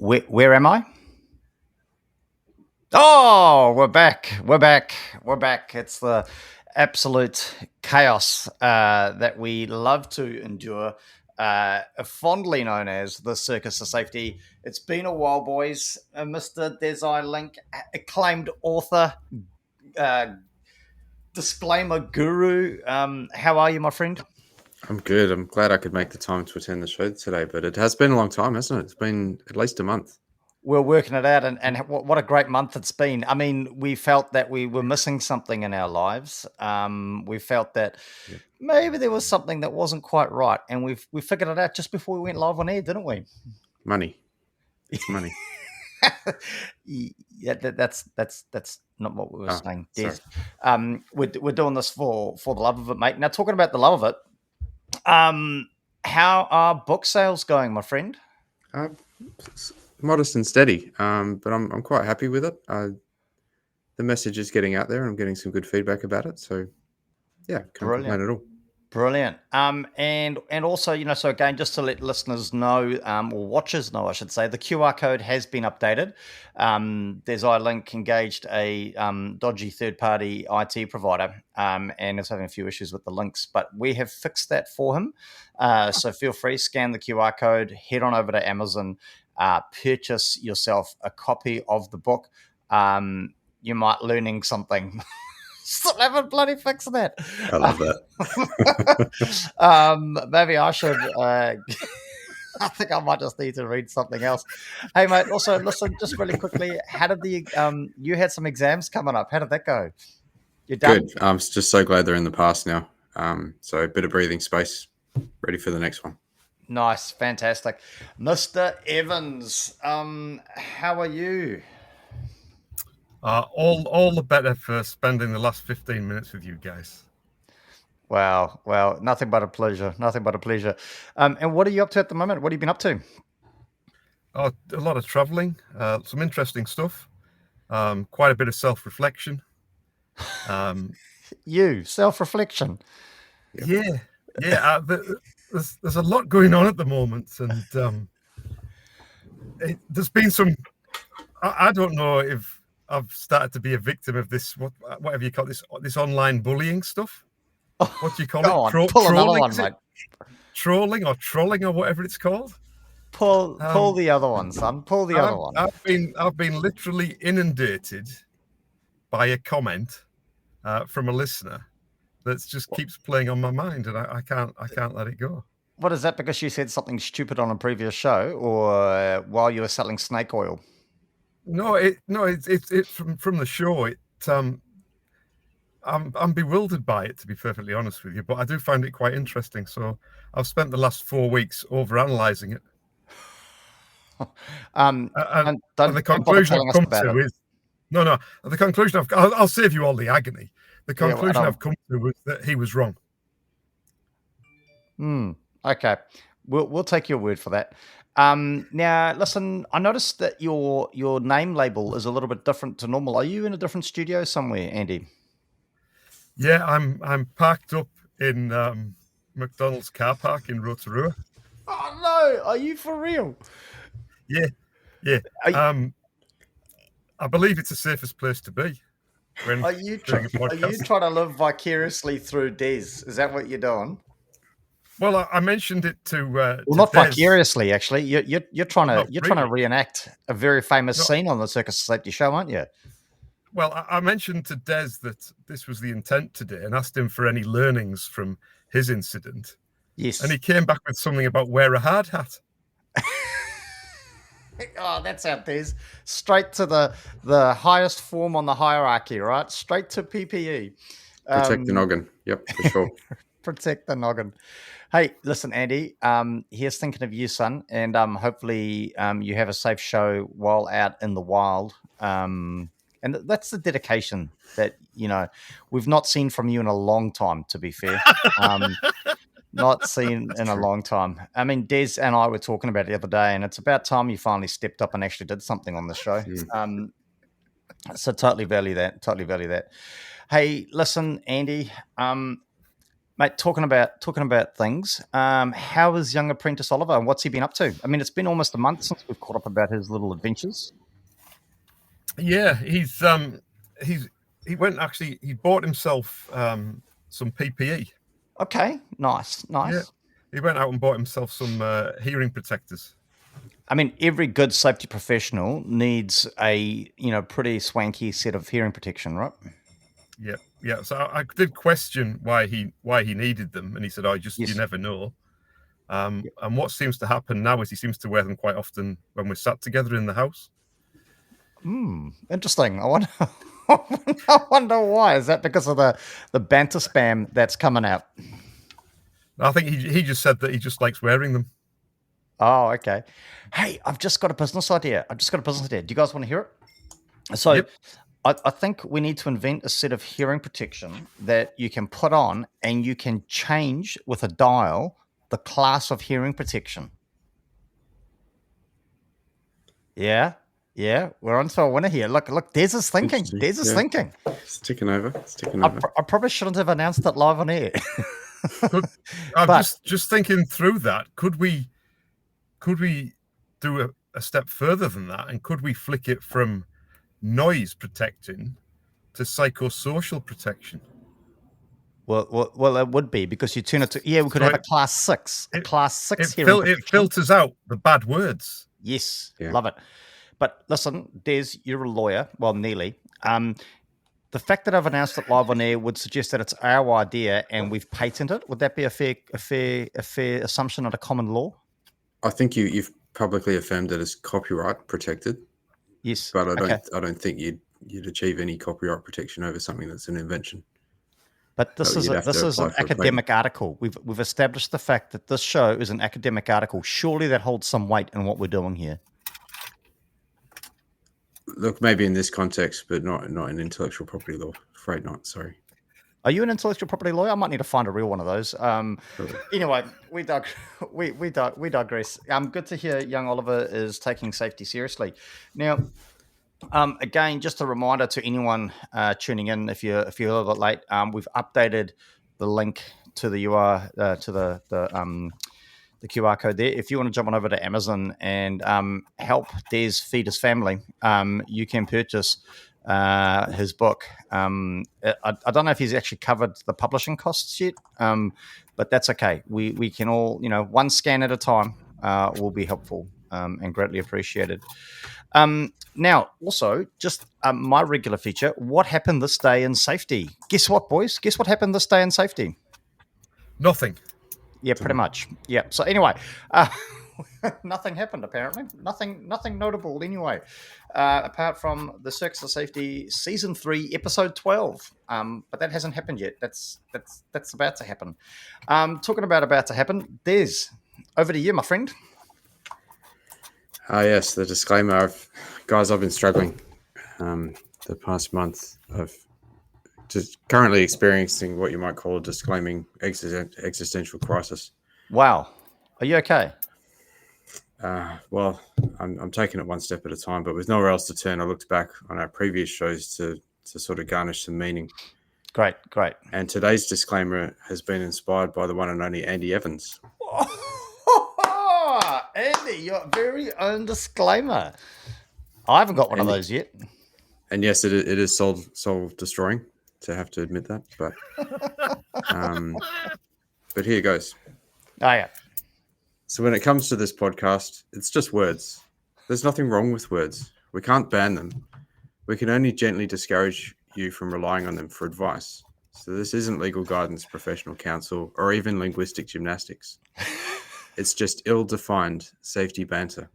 Where am I? Oh, we're back. We're back. We're back. It's the absolute chaos that we love to endure, fondly known as the Circus of Safety. It's been a while, boys. Mr. Desai Link, acclaimed author, uh, disclaimer guru. How are you, my friend? I'm good. I'm glad I could make the time to attend the show today, but it has been a long time, hasn't it? It's been at least a month. We're working it out, and what a great month it's been. I mean, we felt that we were missing something in our lives. We felt that maybe there was something that wasn't quite right, and we figured it out just before we went live on air, didn't we? Money. It's money. Yeah, that's not what we were saying. Des. Sorry. We're doing this for the love of it, mate. Now, talking about the love of it, how are book sales going, my friend? Modest and steady, but I'm quite happy with it. The message is getting out there, and I'm getting some good feedback about it. So, yeah, can't complain at all. Brilliant. And also, so again, just to let listeners know, or watchers know, I should say, the QR code has been updated. Desai Link engaged a dodgy third-party IT provider, and is having a few issues with the links, but we have fixed that for him. So feel free, scan the QR code, head on over to Amazon, purchase yourself a copy of the book. You might learning something. Still haven't bloody fixed that. I love that. Maybe I should. I think I might just need to read something else. Hey, mate. Also, listen, just really quickly. How did you had some exams coming up? How did that go? You're done? Good. I'm just so glad they're in the past now. So a bit of breathing space. Ready for the next one. Nice, fantastic, Mr. Evans. How are you? All the better for spending the last 15 minutes with you guys. Wow. Well, nothing but a pleasure. Nothing but a pleasure. And what are you up to at the moment? What have you been up to? Oh, a lot of traveling, some interesting stuff, quite a bit of self-reflection. Self-reflection? Yeah. There's a lot going on at the moment, and there's been some. I don't know if I've started to be a victim of this. Whatever you call this online bullying stuff. What do you call it? Pull another one, mate. Trolling or trolling or whatever it's called. Pull the other one, son. Pull the other one. I've been literally inundated by a comment from a listener that just keeps playing on my mind, and I can't let it go. What is that? Because you said something stupid on a previous show, or while you were selling snake oil? No, it's from the show. I'm bewildered by it, to be perfectly honest with you, but I do find it quite interesting. So I've spent the last 4 weeks overanalyzing it. And the conclusion I've come to is no. The conclusion I'll save you all the agony. The conclusion I've come to was that he was wrong. Okay, we'll take your word for that. Now, listen, I noticed that your name label is a little bit different to normal. Are you in a different studio somewhere, Andy? Yeah, I'm parked up in McDonald's car park in Rotorua. Oh no! Are you for real? Yeah. I believe it's the safest place to be. Are you trying to live vicariously through Des? Is that what you're doing? Well, I mentioned it to. Well, not Des. Vicariously, actually. You're trying to reenact a very famous scene on the Circus of Safety show, aren't you? Well, I mentioned to Des that this was the intent today, and asked him for any learnings from his incident. Yes, and he came back with something about wear a hard hat. Oh, that's how Des. Straight to the highest form on the hierarchy, right? Straight to PPE. Protect the noggin. Yep, for sure. Protect the noggin. Hey, listen, Andy, here's thinking of you, son, and hopefully you have a safe show while out in the wild. And that's the dedication that, we've not seen from you in a long time, to be fair. Not seen in a long time. I mean, Des and I were talking about it the other day, and it's about time you finally stepped up and actually did something on the show. So totally value that. Hey, listen, Andy, Mate, talking about things. How is young apprentice Oliver, and what's he been up to? I mean, it's been almost a month since we've caught up about his little adventures. Yeah, he bought himself some PPE. Okay, nice. Yeah, he went out and bought himself some hearing protectors. I mean, every good safety professional needs a pretty swanky set of hearing protection, right? Yeah. So I did question why he needed them, and he said, you never know. And what seems to happen now is he seems to wear them quite often when we're sat together in the house. Interesting. I wonder. I wonder why. Is that because of the banter spam that's coming out? I think he just said that he just likes wearing them. Oh, okay. Hey, I've just got a business idea. Do you guys want to hear it? So, Yep. I think we need to invent a set of hearing protection that you can put on, and you can change with a dial the class of hearing protection. Yeah, we're on to a winner here. Look, Des is thinking. Thinking. It's ticking over. I probably shouldn't have announced it live on air. I'm just thinking through that. Could we do a step further than that, and could we flick it from noise protecting to psychosocial protection? Well, it would be, because you tune it to. Yeah, we could have a class 6. It filters out the bad words. Yes, love it. But listen, Des, you're a lawyer. Well, nearly. The fact that I've announced it live on air would suggest that it's our idea and we've patented it. Would that be a fair assumption under common law? I think you've publicly affirmed that it's copyright protected. Yes, but I don't think you'd achieve any copyright protection over something that's an invention. But this is an academic article. We've established the fact that this show is an academic article. Surely that holds some weight in what we're doing here. Look, maybe in this context, but not in intellectual property law. Afraid not. Sorry. Are you an intellectual property lawyer? I might need to find a real one of those. Anyway, we digress. Good to hear young Oliver is taking safety seriously. Now, again, just a reminder to anyone tuning in, if you're a little bit late, we've updated the link to the the QR code there. If you want to jump on over to Amazon and help Des feed his family, you can purchase his book. I don't know if he's actually covered the publishing costs yet, but that's okay. We can all, one scan at a time will be helpful and greatly appreciated. Now, also, just my regular feature, what happened this day in safety? Guess what, boys? Guess what happened this day in safety? Nothing. Yeah, pretty much. Yeah. So anyway, nothing happened apparently. Nothing notable anyway, apart from the Circus of Safety Season 3, Episode 12. But that hasn't happened yet. That's about to happen. Talking about to happen, Des, over to you, my friend. Yes, the disclaimer. I've been struggling the past month. I've just currently experiencing what you might call a disclaiming existential crisis. Wow. Are you okay? Well, I'm taking it one step at a time, but with nowhere else to turn, I looked back on our previous shows to sort of garnish some meaning. Great. And today's disclaimer has been inspired by the one and only Andy Evans. Andy, your very own disclaimer. I haven't got one of those yet. And yes, it is soul destroying to have to admit that, but here goes. Oh yeah. So when it comes to this podcast, it's just words. There's nothing wrong with words. We can't ban them. We can only gently discourage you from relying on them for advice. So this isn't legal guidance, professional counsel, or even linguistic gymnastics. It's just ill-defined safety banter,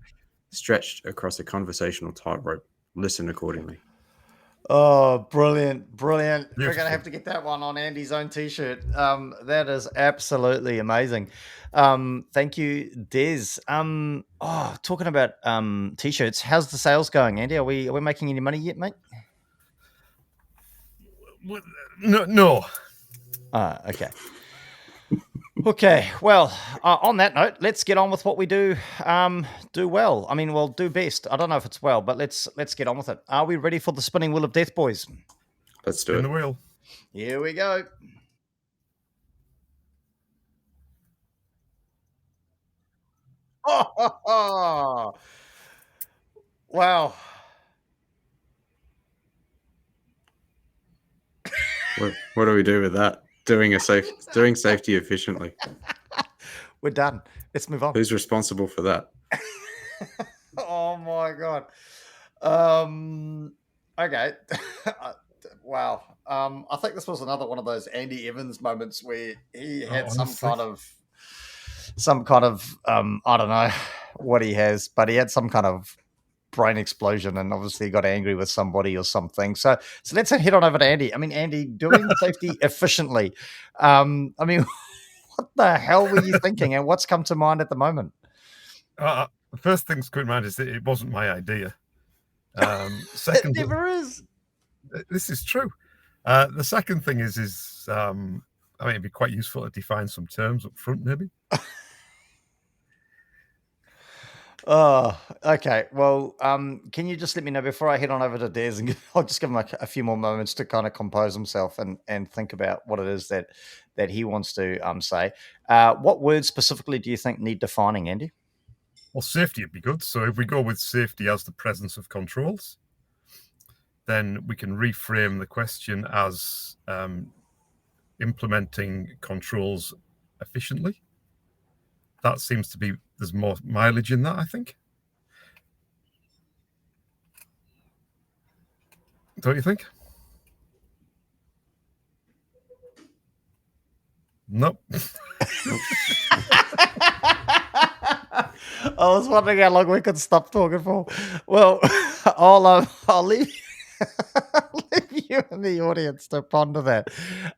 stretched across a conversational tightrope. Listen accordingly. Oh, brilliant. Beautiful. We're going to have to get that one on Andy's own t-shirt. That is absolutely amazing. Thank you, Des. Talking about t-shirts, how's the sales going, Andy? Are we making any money yet, mate? No. Okay. Okay, well, on that note, let's get on with what we do well. I mean, we'll do best. I don't know if it's well, but let's get on with it. Are we ready for the spinning wheel of death, boys? Let's do it. In the wheel. Here we go. Wow. What do we do with that? Doing safety efficiently. We're done. Let's move on. Who's responsible for that? Oh my god. Okay. Wow. I think this was another one of those Andy Evans moments where he had some kind of I don't know what he has, but he had some kind of brain explosion and obviously got angry with somebody or something. So let's head on over to Andy. I mean, Andy, doing safety efficiently. I mean, what the hell were you thinking, and what's come to mind at the moment? The first thing that's come to mind is that it wasn't my idea. Second, it never is. This is true. The second thing is I mean, it'd be quite useful to define some terms up front, maybe. Oh, okay. Well, can you just let me know before I head on over to Des, and I'll just give him a few more moments to kind of compose himself and think about what it is that he wants to say. What words specifically do you think need defining, Andy? Well, safety would be good. So if we go with safety as the presence of controls, then we can reframe the question as implementing controls efficiently. That seems to be, there's more mileage in that, I think. Don't you think? Nope. I was wondering how long we could stop talking for. Well, I'll leave you in the audience to ponder that.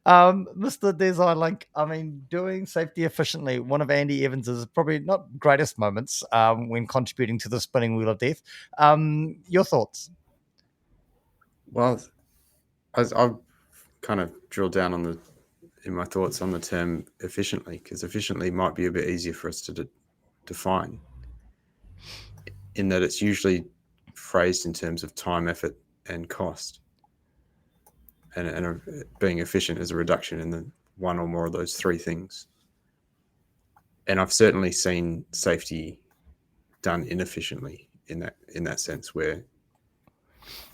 Mr. Design Link, I mean, doing safety efficiently, one of Andy Evans's probably not greatest moments when contributing to the spinning wheel of death. Your thoughts? Well, I've kind of drilled down in my thoughts on the term efficiently, because efficiently might be a bit easier for us to define, in that it's usually phrased in terms of time, effort, and cost, and being efficient is a reduction in the one or more of those three things. And I've certainly seen safety done inefficiently in that sense, where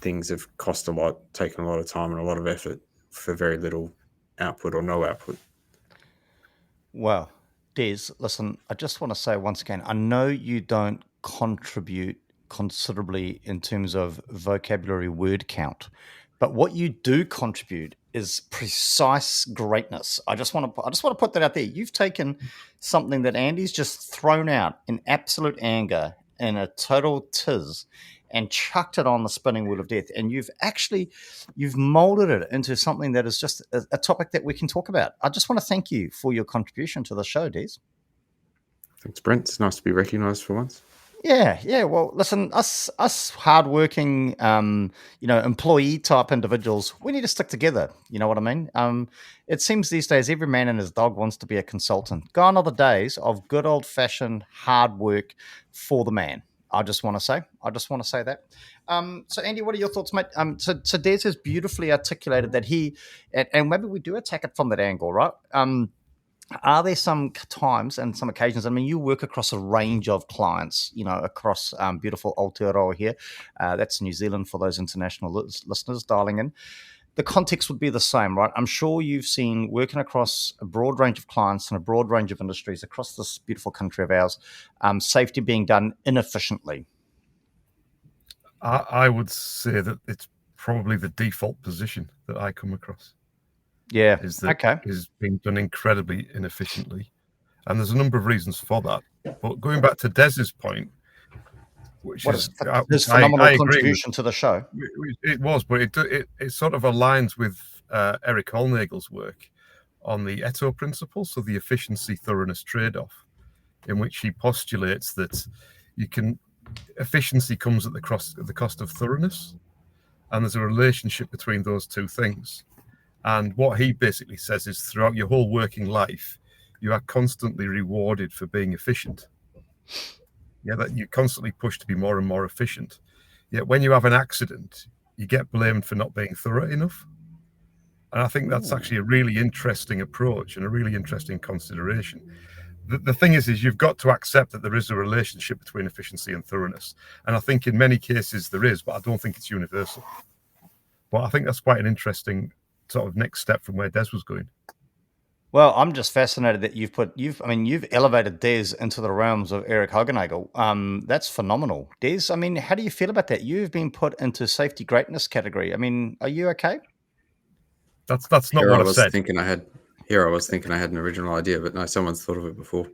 things have cost a lot, taken a lot of time and a lot of effort for very little output or no output. Well, Des, listen, I just want to say once again, I know you don't contribute considerably in terms of vocabulary word count, but what you do contribute is precise greatness. I just want to put that out there. You've taken something that Andy's just thrown out in absolute anger, in a total tiz, and chucked it on the spinning wheel of death, and you've molded it into something that is just a topic that we can talk about. I just want to thank you for your contribution to the show, Des. Thanks, Brent. It's nice to be recognized for once. Yeah. Well, listen, us hardworking, employee type individuals, we need to stick together. You know what I mean? It seems these days every man and his dog wants to be a consultant. Gone are the days of good old fashioned hard work for the man. I just want to say that. So, Andy, what are your thoughts, mate? So Des has beautifully articulated that and maybe we do attack it from that angle, right? Are there some times and some occasions? I mean, you work across a range of clients, across beautiful Aotearoa here. That's New Zealand for those international listeners dialing in. The context would be the same, right? I'm sure you've seen working across a broad range of clients and a broad range of industries across this beautiful country of ours, safety being done inefficiently. I would say that it's probably the default position that I come across. Yeah. Is that is being done incredibly inefficiently. And there's a number of reasons for that. But going back to Des's point, which is his phenomenal contribution to the show. It was, but it sort of aligns with Eric Holnagel's work on the Eto principle, so the efficiency-thoroughness trade-off, in which he postulates that efficiency comes at the cost of thoroughness, and there's a relationship between those two things. And what he basically says is throughout your whole working life, you are constantly rewarded for being efficient. Yeah, that you constantly push to be more and more efficient. Yet when you have an accident, you get blamed for not being thorough enough. And I think that's actually a really interesting approach and a really interesting consideration, the thing is you've got to accept that there is a relationship between efficiency and thoroughness. And I think in many cases there is, but I don't think it's universal. But I think that's quite an interesting sort of next step from where Des was going. Well, I'm just fascinated that you've elevated Des into the realms of Eric Hogenagel. That's phenomenal. Des, I mean, how do you feel about that? You've been put into safety greatness category. I mean, are you okay? That's not Here what I I was said. thinking I had an original idea, but no, someone's thought of it before.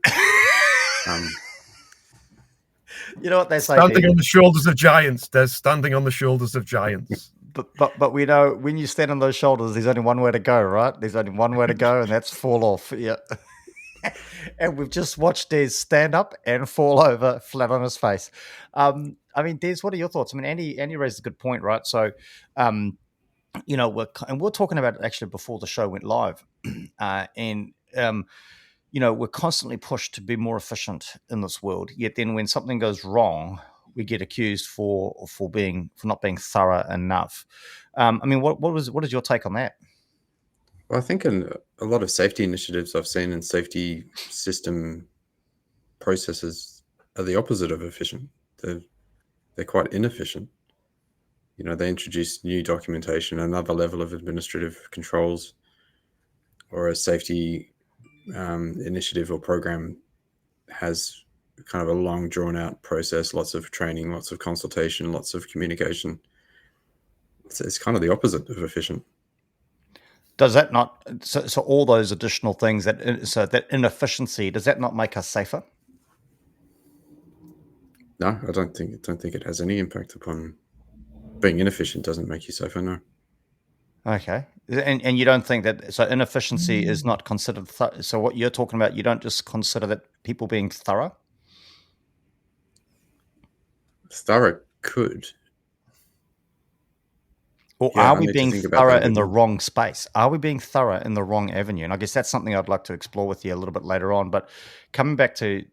You know what they say, Standing Des? on the shoulders of giants, Des. Standing on the shoulders of giants. But we know when you stand on those shoulders, there's only one way to go, right? There's only one way to go, and that's fall off. Yeah. And we've just watched Des stand up and fall over flat on his face. I mean, Des, what are your thoughts? I mean, Andy raised a good point, right? So, you know, we're talking about it actually before the show went live, and you know, we're constantly pushed to be more efficient in this world. Yet then, when something goes wrong, we get accused for not being thorough enough. I mean, what is your take on that? Well, I think in a lot of safety initiatives I've seen in safety system processes are the opposite of efficient. They're quite inefficient. You know, they introduce new documentation, another level of administrative controls, or a safety initiative or program has kind of a long drawn out process, lots of training, lots of consultation, lots of communication. It's kind of the opposite of efficient. Does that not, so all those additional things that inefficiency, does that not make us safer? No, I don't think it has any impact upon being inefficient. Doesn't make you safer. No. Okay. And you don't think that, so inefficiency is not considered, so what you're talking about, you don't just consider that people being thorough? Thorough could. Or Yeah, are I we need to being think about thorough that a in bit the more. wrong space? Are we being thorough in the wrong avenue? And I guess that's something I'd like to explore with you a little bit later on. But coming back to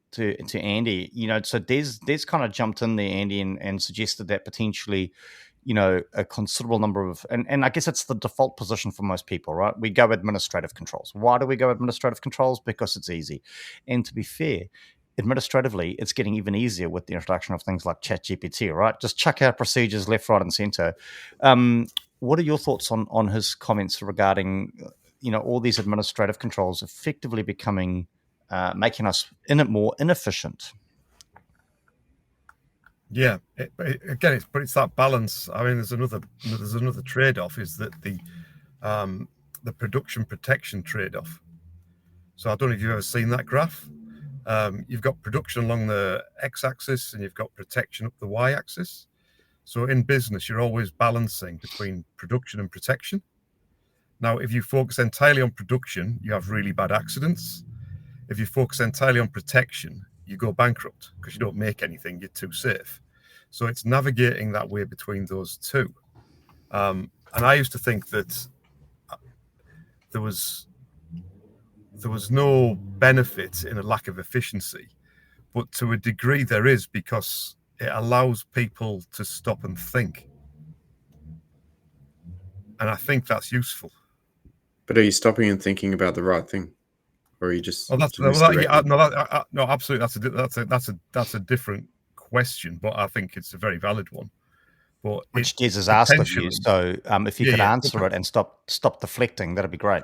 Andy, you know, so Des kind of jumped in there, Andy, and suggested that potentially, you know, a considerable number of, and I guess it's the default position for most people, right? We go administrative controls. Why do we go administrative controls? Because it's easy. And to be fair, administratively, it's getting even easier with the introduction of things like ChatGPT, right? Just chuck out procedures left, right, and center. What are your thoughts on his comments regarding, you know, all these administrative controls effectively becoming, making us more inefficient? Yeah, again, it's that balance. I mean, there's another trade-off is that the production protection trade-off. So I don't know if you've ever seen that graph. You've got production along the x-axis and you've got protection up the y-axis. So in business, you're always balancing between production and protection. Now, if you focus entirely on production, you have really bad accidents. If you focus entirely on protection, you go bankrupt because you don't make anything, you're too safe. So it's navigating that way between those two. And I used to think that there was no benefit in a lack of efficiency, but to a degree there is, because it allows people to stop and think. And I think that's useful. But are you stopping and thinking about the right thing, or are you just? No, absolutely. That's a different question, but I think it's a very valid one. But Which Des has asked of you. So if you could answer it and stop deflecting, that'd be great.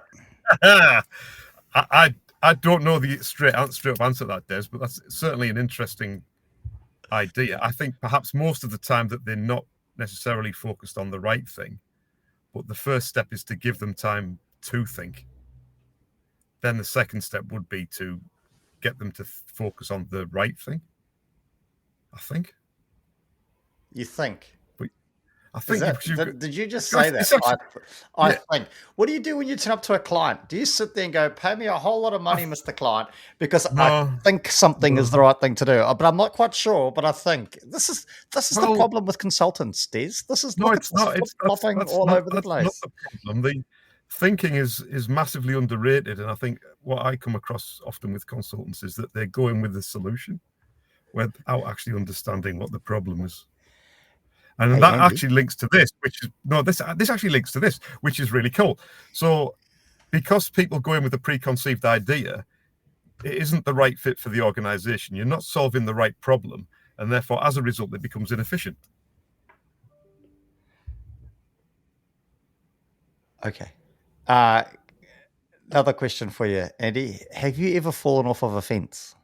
I don't know the straight up answer to that, Des, but that's certainly an interesting idea. I think perhaps most of the time that they're not necessarily focused on the right thing, but the first step is to give them time to think. Then the second step would be to get them to focus on the right thing. I think. You think? I think. Did you just say that? I think. What do you do when you turn up to a client? Do you sit there and go, "Pay me a whole lot of money, Mr. Client, because I think something is the right thing to do, but I'm not quite sure. But I think this is the problem with consultants, Des. This is it's not. It's flopping all over the place. Not the problem. The thinking is massively underrated, and I think what I come across often with consultants is that they're going with the solution without actually understanding what the problem is. And that actually links to this, this actually links to this, which is really cool. So because people go in with a preconceived idea, it isn't the right fit for the organization. You're not solving the right problem, and therefore, as a result, it becomes inefficient. Okay. Another question for you, Andy. Have you ever fallen off of a fence?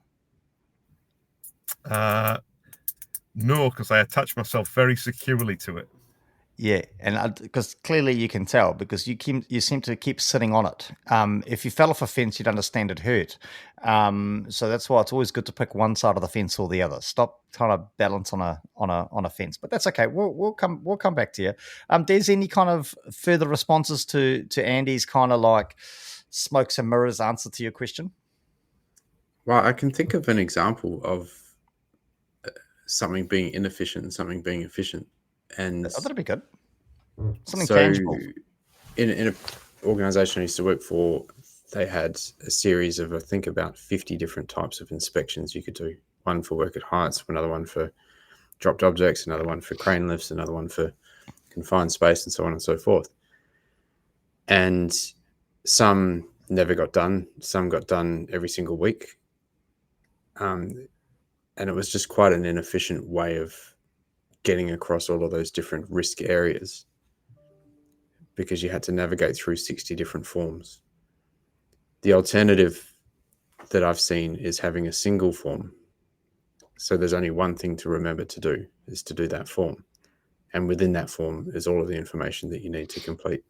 No, because I attach myself very securely to it. Yeah, and because clearly you can tell because you seem to keep sitting on it. If you fell off a fence, you'd understand it hurt. So that's why it's always good to pick one side of the fence or the other. Stop trying to balance on a fence. But that's okay. We'll come back to you. There's any kind of further responses to Andy's kind of like smokes and mirrors answer to your question? Well, I can think of an example of something being inefficient and something being efficient. And That'd be good. Something so tangible. in an organization I used to work for, they had a series of, I think, about 50 different types of inspections you could do. One for work at heights, another one for dropped objects, another one for crane lifts, another one for confined space, and so on and so forth. And some never got done. Some got done every single week. And it was just quite an inefficient way of getting across all of those different risk areas because you had to navigate through 60 different forms. The alternative that I've seen is having a single form. So there's only one thing to remember to do, is to do that form. And within that form is all of the information that you need to complete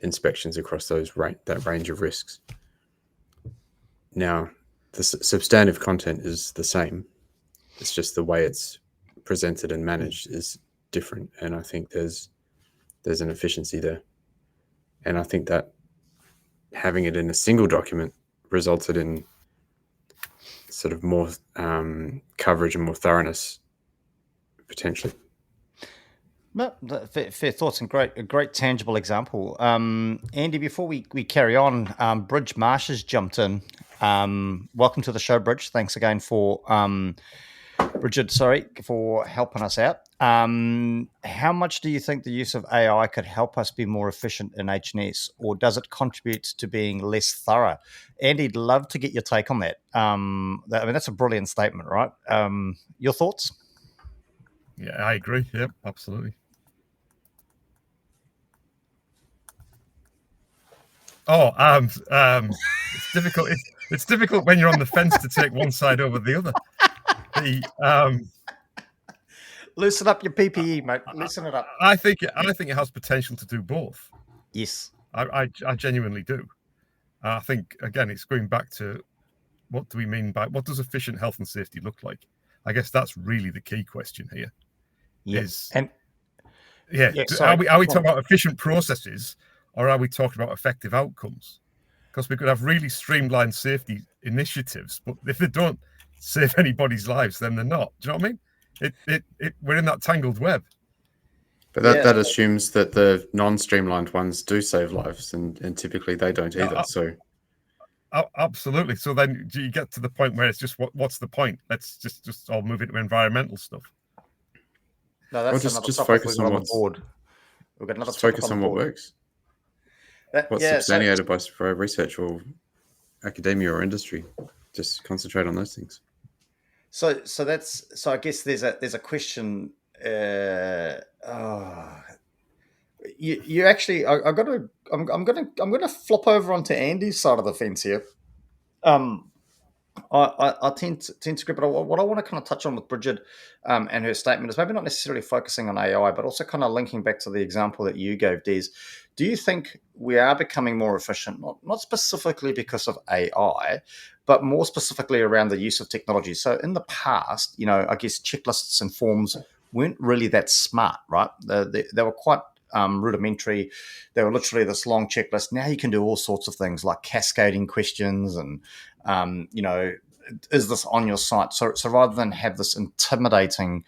inspections across that range of risks. Now, the substantive content is the same. It's just the way it's presented and managed is different. And I think there's an efficiency there. And I think that having it in a single document resulted in sort of more coverage and more thoroughness, potentially. No, fair thoughts and a great tangible example. Andy, before we carry on, Bridge Marsh has jumped in. Welcome to the show, Bridge. Thanks again for Bridget, for helping us out. How much do you think the use of AI could help us be more efficient in H&S, or does it contribute to being less thorough? Andy, I'd love to get your take on that. That's a brilliant statement, right? Your thoughts? Yeah, I agree. Yep, absolutely. It's difficult. It's difficult when you're on the fence to take one side over the other. Loosen up your PPE, mate. Loosen it up. I think it has potential to do both. Yes, I genuinely do. I think again, it's going back to what do we mean by what does efficient health and safety look like? I guess that's really the key question here. Yes, are we talking about efficient processes, or are we talking about effective outcomes? Because we could have really streamlined safety initiatives, but if they don't save anybody's lives, then they're not. Do you know what I mean? We're in that tangled web. But that assumes that the non-streamlined ones do save lives, and typically they don't either. So absolutely. So then you get to the point where it's just what's the point? Let's just all move into environmental stuff. No, that's just focus on what's board. We've got another focus on what works. What's substantiated by research or academia or industry. Just concentrate on those things. So I guess there's a question. You actually, I'm gonna flop over onto Andy's side of the fence here. I tend to agree, but what I want to kind of touch on with Bridget and her statement is maybe not necessarily focusing on AI, but also kind of linking back to the example that you gave, Des. Do you think we are becoming more efficient, not specifically because of AI, but more specifically around the use of technology? So in the past, I guess checklists and forms weren't really that smart, right? They were quite rudimentary. They were literally this long checklist. Now you can do all sorts of things like cascading questions and is this on your site? So rather than have this intimidating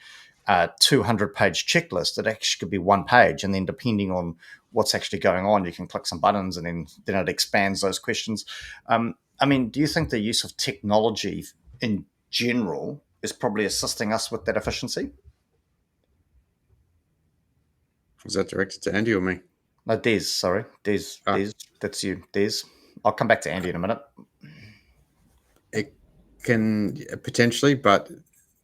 200-page checklist, it actually could be one page, and then depending on what's actually going on, you can click some buttons, and then it expands those questions. Do you think the use of technology in general is probably assisting us with that efficiency? Was that directed to Andy or me? No, Des. Sorry, Des. Des. That's you, Des. I'll come back to Andy in a minute. Can potentially, but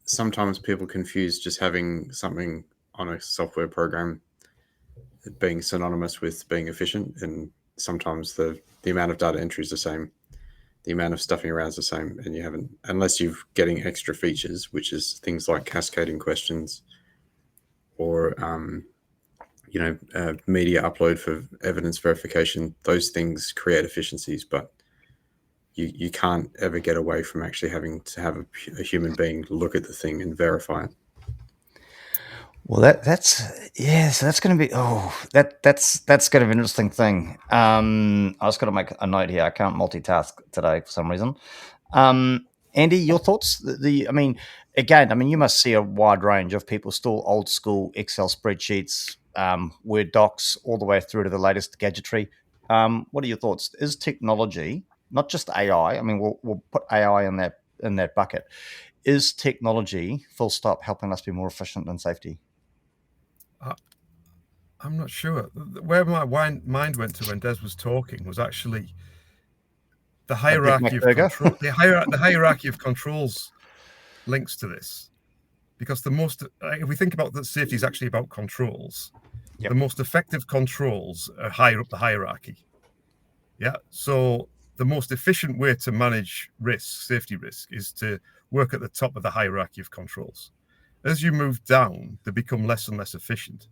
sometimes people confuse just having something on a software program being synonymous with being efficient, and sometimes the amount of data entry is the same, the amount of stuffing around is the same, and you haven't, unless you're getting extra features, which is things like cascading questions or media upload for evidence verification. Those things create efficiencies, but you can't ever get away from actually having to have a human being look at the thing and verify it. Well, that's so that's going to be that's going to be an interesting thing. I was going to make a note here. I can't multitask today for some reason. Andy, your thoughts? I mean, again, you must see a wide range of people still old school Excel spreadsheets, Word docs, all the way through to the latest gadgetry. What are your thoughts? Is technology, not just AI? I mean, we'll put AI in that bucket. Is technology, full stop, helping us be more efficient in safety? I'm not sure. Where my mind went to when Des was talking was actually the hierarchy of control. The hierarchy of controls links to this, because if we think about that, safety is actually about controls. Yep. The most effective controls are higher up the hierarchy. Yeah. So the most efficient way to manage safety risk, is to work at the top of the hierarchy of controls. As you move down, they become less and less efficient.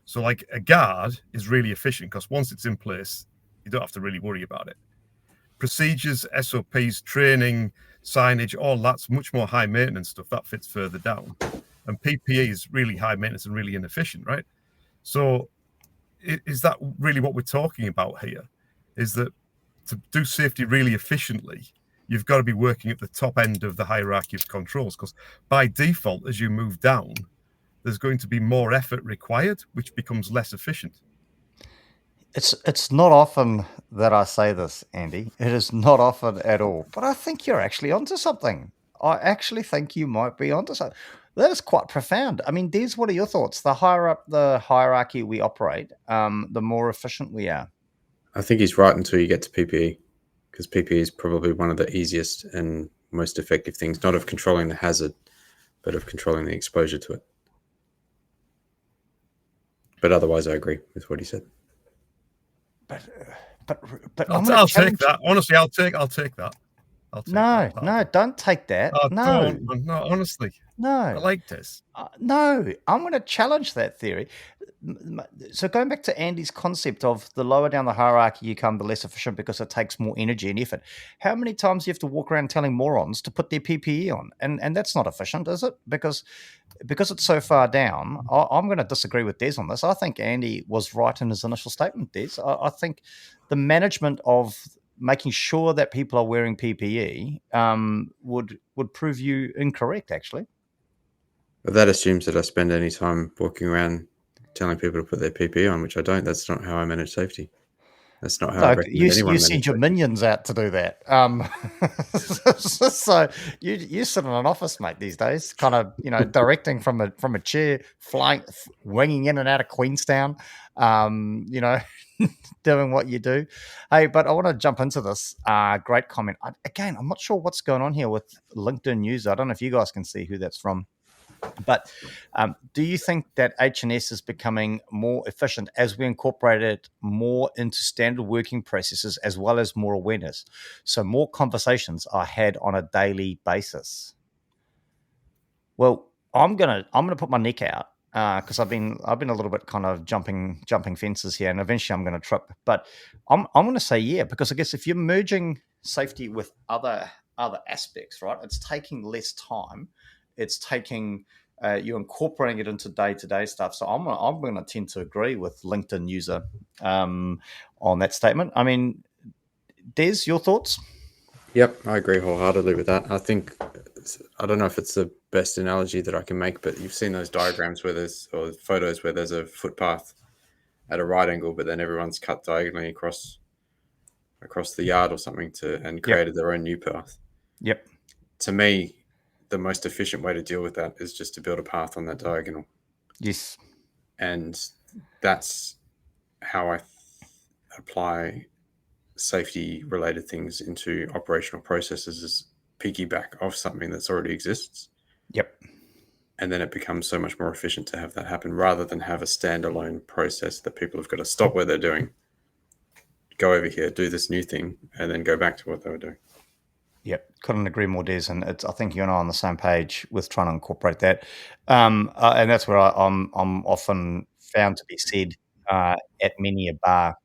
So like a guard is really efficient because once it's in place, you don't have to really worry about it. Procedures, SOPs, training, signage, all that's much more high maintenance stuff. That fits further down. And PPE is really high maintenance and really inefficient, right? So is that really what we're talking about here? Is that to do safety really efficiently, you've got to be working at the top end of the hierarchy of controls, because by default, as you move down, there's going to be more effort required, which becomes less efficient. It's not often that I say this, Andy. It is not often at all. But I think you're actually onto something. I actually think you might be onto something. That is quite profound. I mean, Des, what are your thoughts? The higher up the hierarchy we operate, the more efficient we are. I think he's right until you get to PPE, because PPE is probably one of the easiest and most effective things, not of controlling the hazard, but of controlling the exposure to it. But otherwise, I agree with what he said. But I'll take that. Honestly, I'll take that. No, don't take that. No, honestly. No. I like this. No, I'm going to challenge that theory. So going back to Andy's concept of the lower down the hierarchy you come, the less efficient because it takes more energy and effort. How many times do you have to walk around telling morons to put their PPE on? And that's not efficient, is it? Because it's so far down, I'm going to disagree with Des on this. I think Andy was right in his initial statement, Des. I think the management of making sure that people are wearing PPE would prove you incorrect, actually. But that assumes that I spend any time walking around telling people to put their PPE on, which I don't. That's not how I manage safety. That's not how I recommend anyone you send your minions out to do that. So you sit in an office, mate, these days, kind of directing from a chair, flying, winging in and out of Queenstown, doing what you do. Hey, but I want to jump into this. Great comment. Again, I'm not sure what's going on here with LinkedIn user. I don't know if you guys can see who that's from. But do you think that H&S is becoming more efficient as we incorporate it more into standard working processes, as well as more awareness? So more conversations are had on a daily basis. Well, I'm gonna put my neck out because I've been a little bit kind of jumping fences here, and eventually I'm going to trip. But I'm going to say yeah, because I guess if you're merging safety with other aspects, right, it's taking less time. It's taking you're incorporating it into day-to-day stuff. So I'm going to tend to agree with LinkedIn user on that statement. I mean, Des, your thoughts? Yep, I agree wholeheartedly with that. I don't know if it's the best analogy that I can make, but you've seen those diagrams or photos where there's a footpath at a right angle, but then everyone's cut diagonally across the yard or something and created their own new path. Yep. To me, the most efficient way to deal with that is just to build a path on that diagonal. Yes. And that's how I apply safety related things into operational processes, is piggyback off something that's already exists. Yep. And then it becomes so much more efficient to have that happen rather than have a standalone process that people have got to stop what they're doing, go over here, do this new thing, and then go back to what they were doing. Yep, couldn't agree more, Des. And I think you and I are on the same page with trying to incorporate that. And that's where I'm often found to be said at many a bar,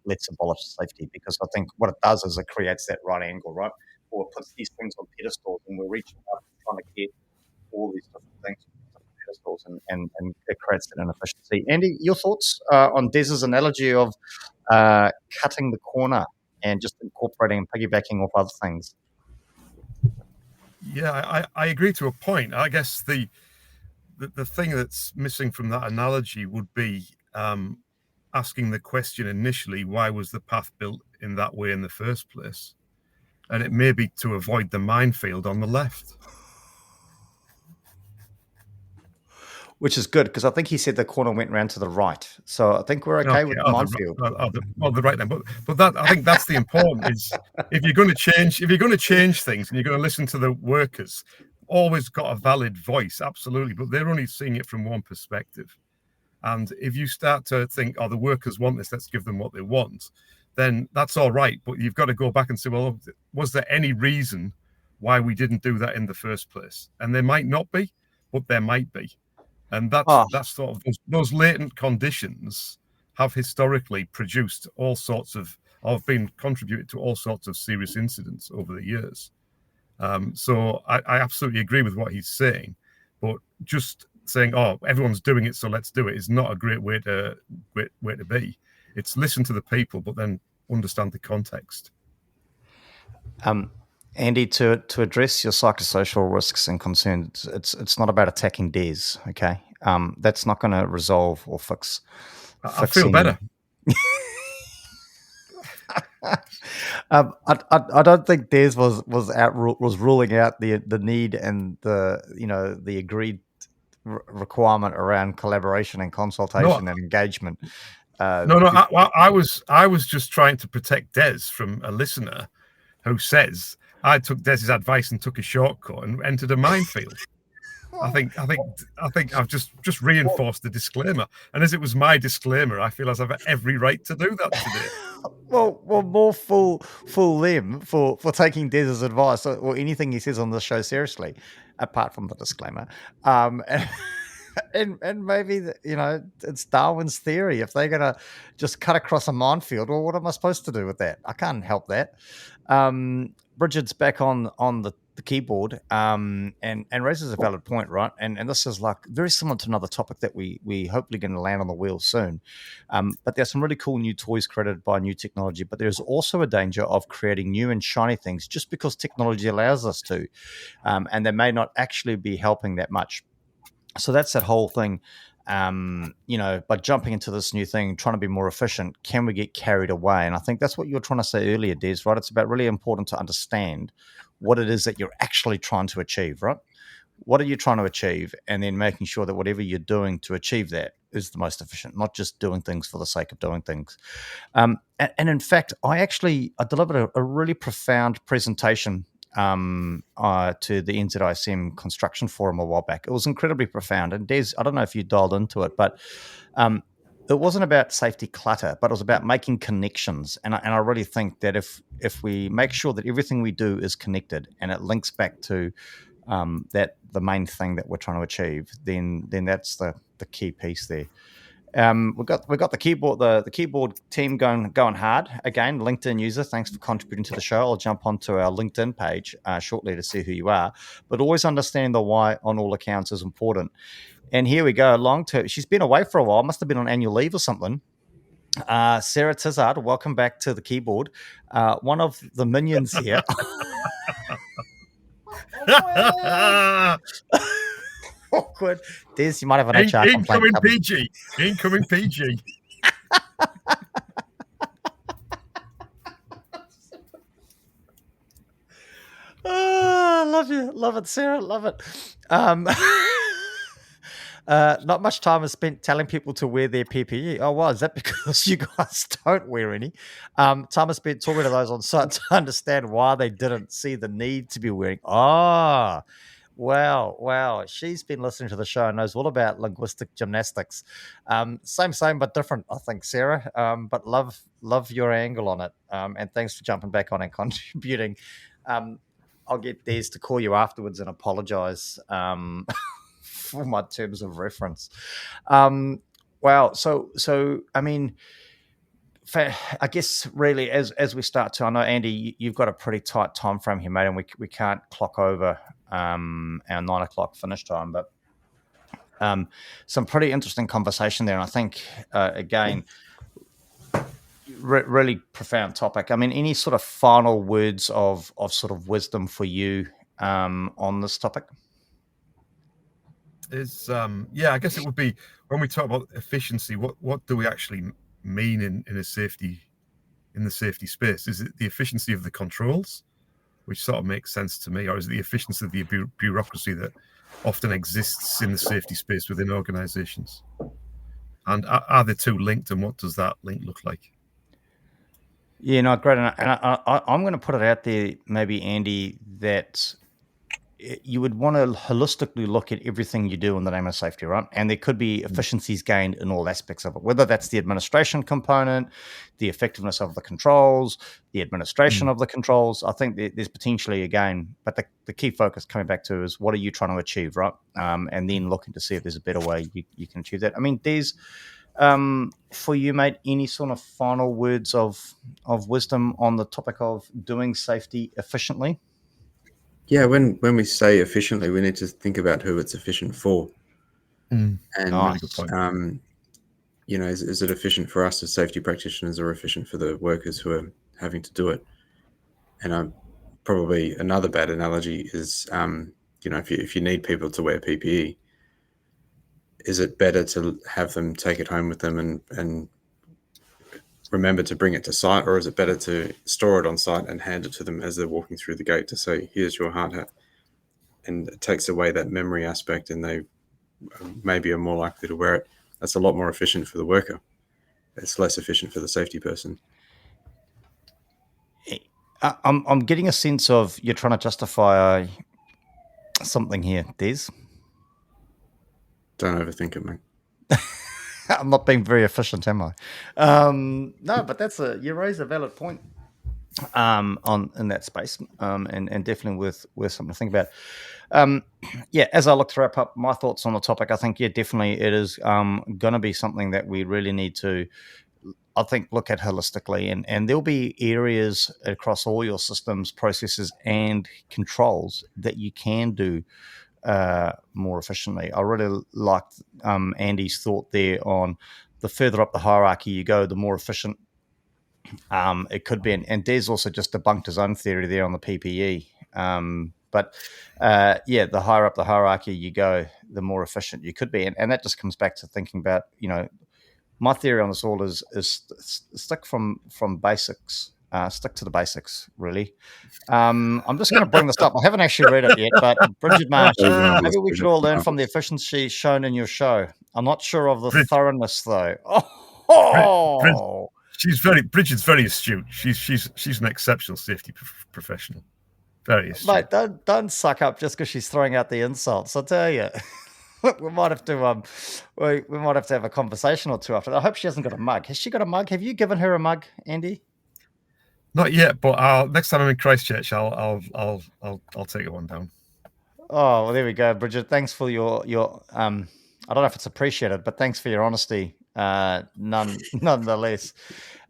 let's abolish safety, because I think what it does is it creates that right angle, right? Or it puts these things on pedestals, and we're reaching up trying to get all these different things on pedestals, and it creates that inefficiency. Andy, your thoughts on Des's analogy of cutting the corner and just incorporating and piggybacking off other things? Yeah, I agree to a point. I guess the thing that's missing from that analogy would be asking the question initially, why was the path built in that way in the first place? And it may be to avoid the minefield on the left. Which is good, because I think he said the corner went round to the right. So I think we're okay with the minefield. The right then. But that, I think that's the important is if you're going to change things and you're going to listen to the workers, always got a valid voice, absolutely. But they're only seeing it from one perspective. And if you start to think, oh, the workers want this, let's give them what they want, then that's all right. But you've got to go back and say, well, was there any reason why we didn't do that in the first place? And there might not be, but there might be. And that's sort of those latent conditions have historically produced all sorts of, or been contributed to all sorts of serious incidents over the years. So I absolutely agree with what he's saying, but just saying, oh, everyone's doing it, so let's do it, is not a great way to be. It's listen to the people, but then understand the context. Andy, to address your psychosocial risks and concerns, it's not about attacking Des, okay? That's not going to resolve or fix. I feel better. I don't think Des was ruling out the need and the agreed requirement around collaboration and consultation and engagement. I was just trying to protect Des from a listener who says I took Des's advice and took a shortcut and entered a minefield. I think I've just reinforced the disclaimer, and as it was my disclaimer, I feel as I've every right to do that today. Well, more fool them for taking Des's advice or anything he says on the show seriously, apart from the disclaimer. And maybe it's Darwin's theory. If they're gonna just cut across a minefield, well, what am I supposed to do with that? I can't help that. Bridget's back on the keyboard and raises a valid point, right? And this is like very similar to another topic that we hopefully going to land on the wheel soon. But there's some really cool new toys created by new technology, but there's also a danger of creating new and shiny things just because technology allows us to, and they may not actually be helping that much. So that's that whole thing. By jumping into this new thing, trying to be more efficient, can we get carried away? And I think that's what you were trying to say earlier, Des, right? It's about really important to understand what it is that you're actually trying to achieve, right? What are you trying to achieve? And then making sure that whatever you're doing to achieve that is the most efficient, not just doing things for the sake of doing things. And in fact, I delivered a really profound presentation to the NZISM construction forum a while back. It was incredibly profound. And Des, I don't know if you dialed into it, but it wasn't about safety clutter, but it was about making connections. And I really think that if we make sure that everything we do is connected and it links back to that the main thing that we're trying to achieve, then that's the key piece there. We've got the keyboard team going hard again. LinkedIn user, thanks for contributing to the show. I'll jump onto our LinkedIn page shortly to see who you are, but always understand the why on all accounts is important. And here we go, long term. She's been away for a while, must have been on annual leave or something. Sarah Tizard, welcome back to the keyboard. One of the minions here. Awkward. Des, you might have an HR complaint. Incoming PG. Oh, love you. Love it, Sarah. Love it. Not much time is spent telling people to wear their PPE. Oh, well, is that because you guys don't wear any? Time is spent talking to those on site to understand why they didn't see the need to be wearing. Ah, wow. She's been listening to the show and knows all about linguistic gymnastics. Same, but different, I think, Sarah. But love your angle on it. And thanks for jumping back on and contributing. I'll get Des to call you afterwards and apologize for my terms of reference. Wow. So I mean, I guess really as we start to, I know Andy, you've got a pretty tight time frame here, mate, and we can't clock over our 9:00 finish time, but some pretty interesting conversation there. And I think again, really profound topic. I mean, any sort of final words of sort of wisdom for you on this topic? Is I guess it would be when we talk about efficiency, what do we actually mean in the safety space? Is it the efficiency of the controls, which sort of makes sense to me, or is it the efficiency of the bureaucracy that often exists in the safety space within organizations? And are the two linked, and what does that link look like? Yeah, no, great. And I'm going to put it out there, maybe, Andy, that you would want to holistically look at everything you do in the name of safety, right? And there could be efficiencies gained in all aspects of it, whether that's the administration component, the effectiveness of the controls, the administration of the controls. I think there's potentially a gain, but the key focus coming back to is what are you trying to achieve, right? And then looking to see if there's a better way you can achieve that. I mean, Des, for you, mate, any sort of final words of wisdom on the topic of doing safety efficiently? Yeah, when we say efficiently, we need to think about who it's efficient for. And Nice. is it efficient for us as safety practitioners, or efficient for the workers who are having to do it? And probably another bad analogy is, if you need people to wear PPE, is it better to have them take it home with them and remember to bring it to site, or is it better to store it on site and hand it to them as they're walking through the gate to say, here's your hard hat? And it takes away that memory aspect, and they maybe are more likely to wear it. That's a lot more efficient for the worker. It's less efficient for the safety person. I'm getting a sense of you're trying to justify something here, Des. Don't overthink it, mate. I'm not being very efficient, am I? No, but you raise a valid point in that space, and definitely worth something to think about. As I look to wrap up my thoughts on the topic, I think definitely it is going to be something that we really need to, I think, look at holistically, and there'll be areas across all your systems, processes, and controls that you can do more efficiently. I really liked Andy's thought there on the further up the hierarchy you go, the more efficient it could be. And Des also just debunked his own theory there on the PPE. But the higher up the hierarchy you go, the more efficient you could be. And that just comes back to thinking about, my theory on this all is stick from basics. Stick to the basics, really. I'm just going to bring this up. I haven't actually read it yet, but Bridget Marsh, maybe we should all learn from the efficiency shown in your show. I'm not sure of the thoroughness, though. Bridget's very astute. She's an exceptional safety professional. Very astute. Mate, don't suck up just because she's throwing out the insults. I tell you. We might have to we might have to have a conversation or two after that. I hope she hasn't got a mug. Has she got a mug? Have you given her a mug, Andy? Not yet, but next time I'm in Christchurch, I'll take it one down. Oh, well, there we go, Bridget. Thanks for your I don't know if it's appreciated, but thanks for your honesty, nonetheless.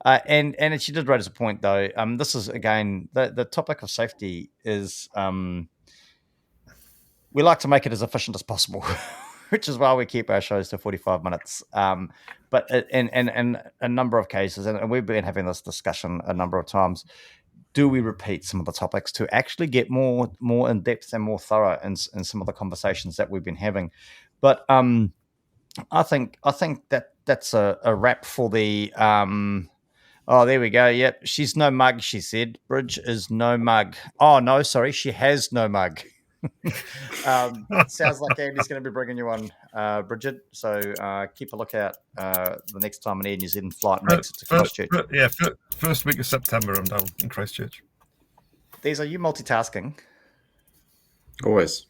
And she did raise a point, though. This is again the topic of safety is we like to make it as efficient as possible, which is why we keep our shows to 45 minutes. But in a number of cases, and we've been having this discussion a number of times, do we repeat some of the topics to actually get more in depth and more thorough in some of the conversations that we've been having? But I think that's a wrap for the. Oh, there we go. Yep, she's no mug. She said, "Bridge is no mug." Oh no, sorry, she has no mug. Sounds like Andy's going to be bringing you on, Bridget. So keep a lookout the next time an Air New Zealand flight makes it to Christchurch. First week of September, I'm down in Christchurch. These are you multitasking? Always.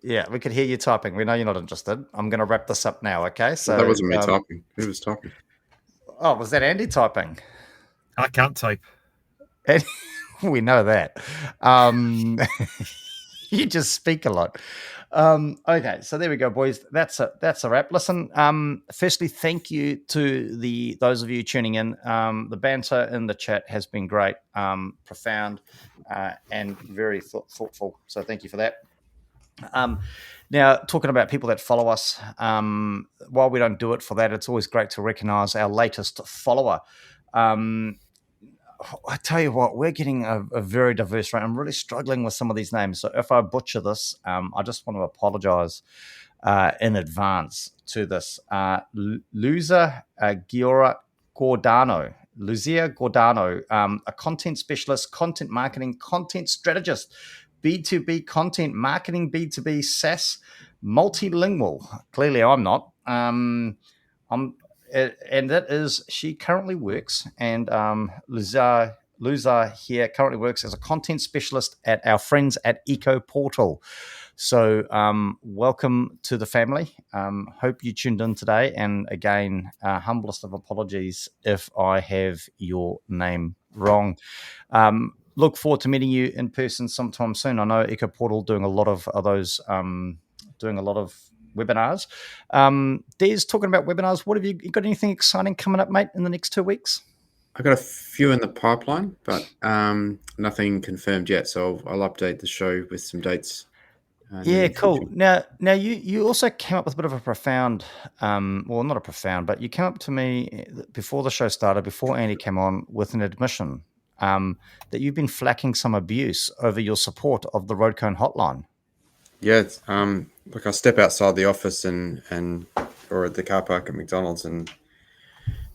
Yeah, we could hear you typing. We know you're not interested. I'm going to wrap this up now, okay? So that wasn't me typing. Who was typing? Oh, was that Andy typing? I can't type. We know that. You just speak a lot. Okay, so there we go, boys. That's a wrap. Listen, firstly, thank you to those of you tuning in. The banter in the chat has been great, profound, and very thoughtful. So thank you for that. Now, talking about people that follow us, while we don't do it for that, it's always great to recognize our latest follower. I tell you what, we're getting a very diverse range. I'm really struggling with some of these names. So if I butcher this, I just want to apologize in advance to this. Luzia Gordano, a content specialist, content marketing, content strategist, B2B content marketing, B2B SaaS, multilingual. Clearly, I'm not. And that is, she currently works, and Luzia here currently works as a content specialist at our friends at Eco Portal. So welcome to the family. Hope you tuned in today. And again, humblest of apologies if I have your name wrong. Look forward to meeting you in person sometime soon. I know Eco Portal doing a lot of those, doing a lot of webinars. Des, talking about webinars, what have you got? Anything exciting coming up, mate, in the next 2 weeks? I've got a few in the pipeline, but nothing confirmed yet. So I'll update the show with some dates. Yeah, cool. Now you also came up with a bit of a profound, well, not a profound, but you came up to me before the show started, before Andy came on, with an admission that you've been flacking some abuse over your support of the Road Cone Hotline. Yeah, like I step outside the office or at the car park at McDonald's, and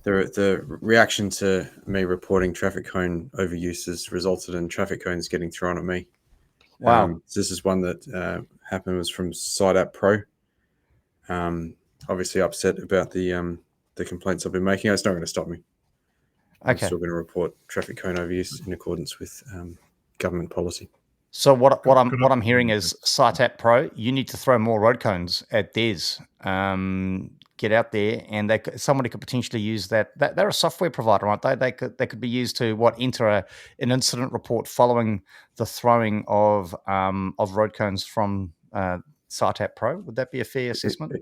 the reaction to me reporting traffic cone overuse has resulted in traffic cones getting thrown at me. Wow. This is one that happened, was from Side App Pro. Obviously upset about the complaints I've been making. It's not going to stop me. I'm still going to report traffic cone overuse in accordance with government policy. So what I'm hearing is Site App Pro, you need to throw more road cones at Des. Get out there, and somebody could potentially use that. They're a software provider, aren't they? They could be used to enter an incident report following the throwing of road cones from Site App Pro. Would that be a fair assessment?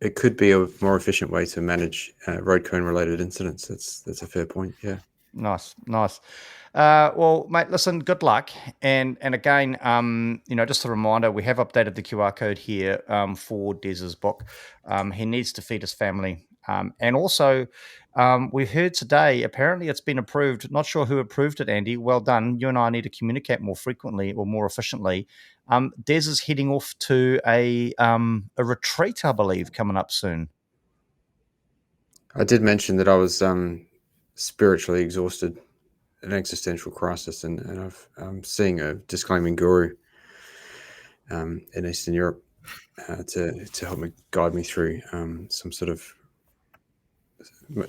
It could be a more efficient way to manage road cone related incidents. That's a fair point. Yeah. Nice. Well, mate, listen, good luck. And again, just a reminder, we have updated the QR code here for Des's book. He needs to feed his family. And also, we heard today, apparently it's been approved. Not sure who approved it, Andy. Well done. You and I need to communicate more frequently or more efficiently. Des is heading off to a retreat, I believe, coming up soon. I did mention that I was spiritually exhausted, an existential crisis, and I'm seeing a disclaiming guru in Eastern Europe to help me guide me through some sort of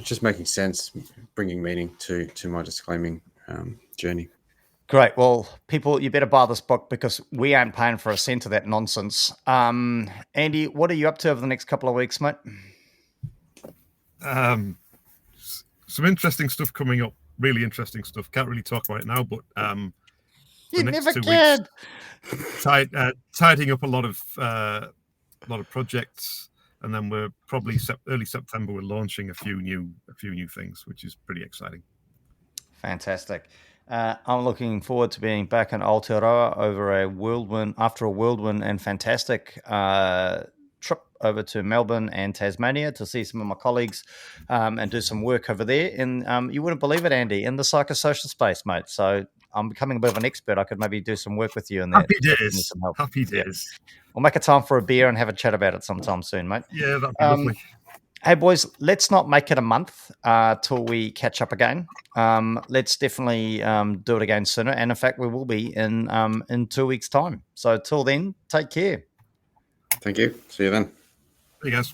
just making sense, bringing meaning to my disclaiming journey. Great. Well, people, you better buy this book because we aren't paying for a cent of that nonsense. Andy, what are you up to over the next couple of weeks, mate? Some interesting stuff coming up. Really interesting stuff. Can't really talk about it now, but you never can. Tidying up a lot of projects, and then we're probably early September. We're launching a few new things, which is pretty exciting. Fantastic. I'm looking forward to being back in Aotearoa after a whirlwind and fantastic trip over to Melbourne and Tasmania to see some of my colleagues and do some work over there. And you wouldn't believe it, Andy, in the psychosocial space, mate. So I'm becoming a bit of an expert. I could maybe do some work with you in there. Happy days. We'll make a time for a beer and have a chat about it sometime soon, mate. Yeah, that'd be lovely. Hey, boys, let's not make it a month till we catch up again. Let's definitely do it again sooner. And in fact, we will be in 2 weeks' time. So till then, take care. Thank you. See you then. Hey guys.